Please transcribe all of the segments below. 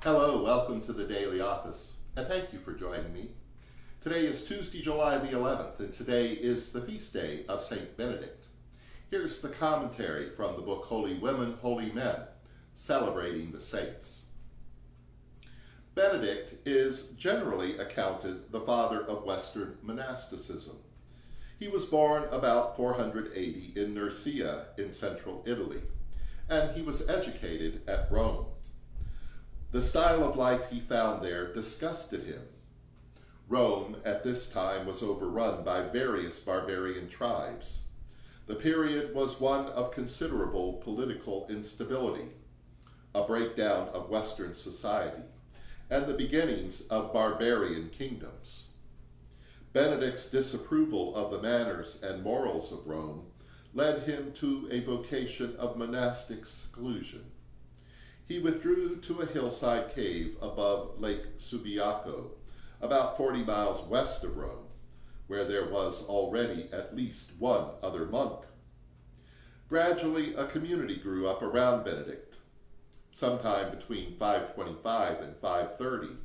Hello, welcome to the Daily Office, and thank you for joining me. Today is Tuesday, July the 11th, and today is the feast day of St Benedict. Here's the commentary from the book Holy Women, Holy Men, celebrating the saints. Benedict is generally accounted the father of Western monasticism. He was born about 480 in Nursia in central Italy, and he was educated at Rome. The style of life he found there disgusted him. Rome at this time was overrun by various barbarian tribes. The period was one of considerable political instability, a breakdown of Western society, and the beginnings of barbarian kingdoms. Benedict's disapproval of the manners and morals of Rome led him to a vocation of monastic seclusion. He withdrew to a hillside cave above Lake Subiaco, about 40 miles west of Rome, where there was already at least one other monk. Gradually, a community grew up around Benedict. Sometime between 525 and 530,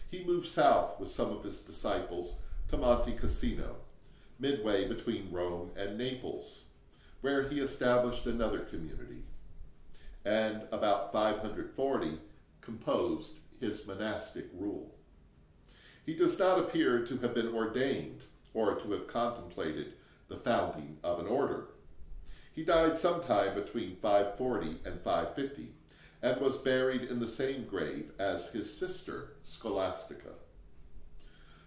he moved south with some of his disciples to Monte Cassino, midway between Rome and Naples, where he established another community, and about 540 composed his monastic rule. He does not appear to have been ordained or to have contemplated the founding of an order. He died sometime between 540 and 550 and was buried in the same grave as his sister Scholastica.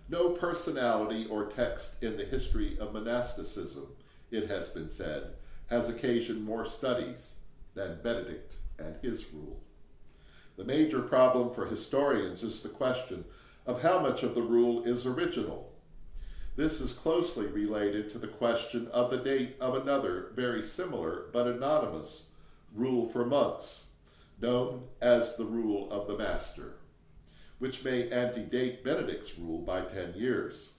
No personality or text in the history of monasticism, it has been said, has occasioned more studies than Benedict and his rule. The major problem for historians is the question of how much of the rule is original. This is closely related to the question of the date of another very similar but anonymous rule for monks, known as the Rule of the Master, which may antedate Benedict's rule by 10 years.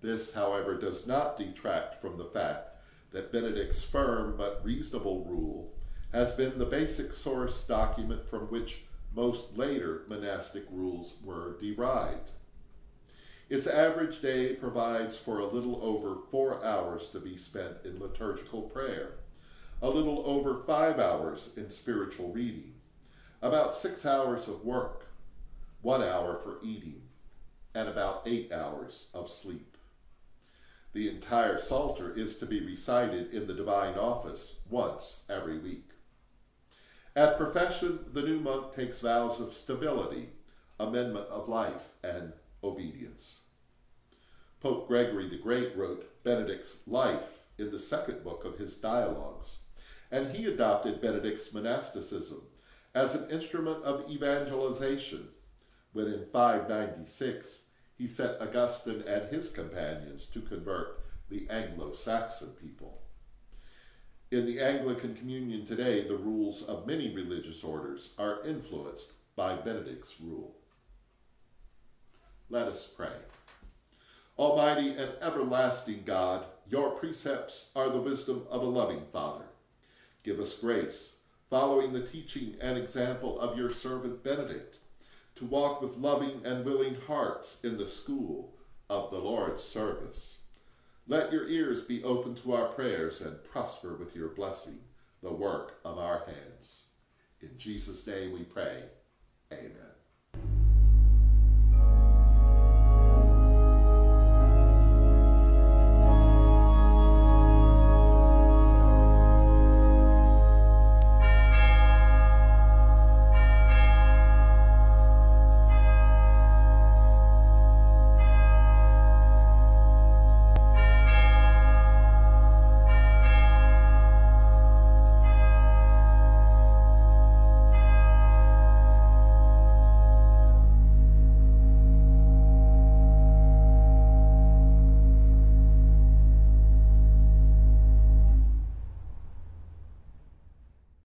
This, however, does not detract from the fact that Benedict's firm but reasonable rule has been the basic source document from which most later monastic rules were derived. Its average day provides for a little over 4 hours to be spent in liturgical prayer, a little over 5 hours in spiritual reading, about 6 hours of work, 1 hour for eating, and about 8 hours of sleep. The entire Psalter is to be recited in the divine office once every week. At profession, the new monk takes vows of stability, amendment of life, and obedience. Pope Gregory the Great wrote Benedict's life in the second book of his Dialogues, and he adopted Benedict's monasticism as an instrument of evangelization when in 596 he set Augustine and his companions to convert the Anglo-Saxon people. In the Anglican Communion today, the rules of many religious orders are influenced by Benedict's rule. Let us pray. Almighty and everlasting God, your precepts are the wisdom of a loving Father. Give us grace, following the teaching and example of your servant Benedict, to walk with loving and willing hearts in the school of the Lord's service. Let your ears be open to our prayers and prosper with your blessing the work of our hands. In Jesus' name we pray. Amen.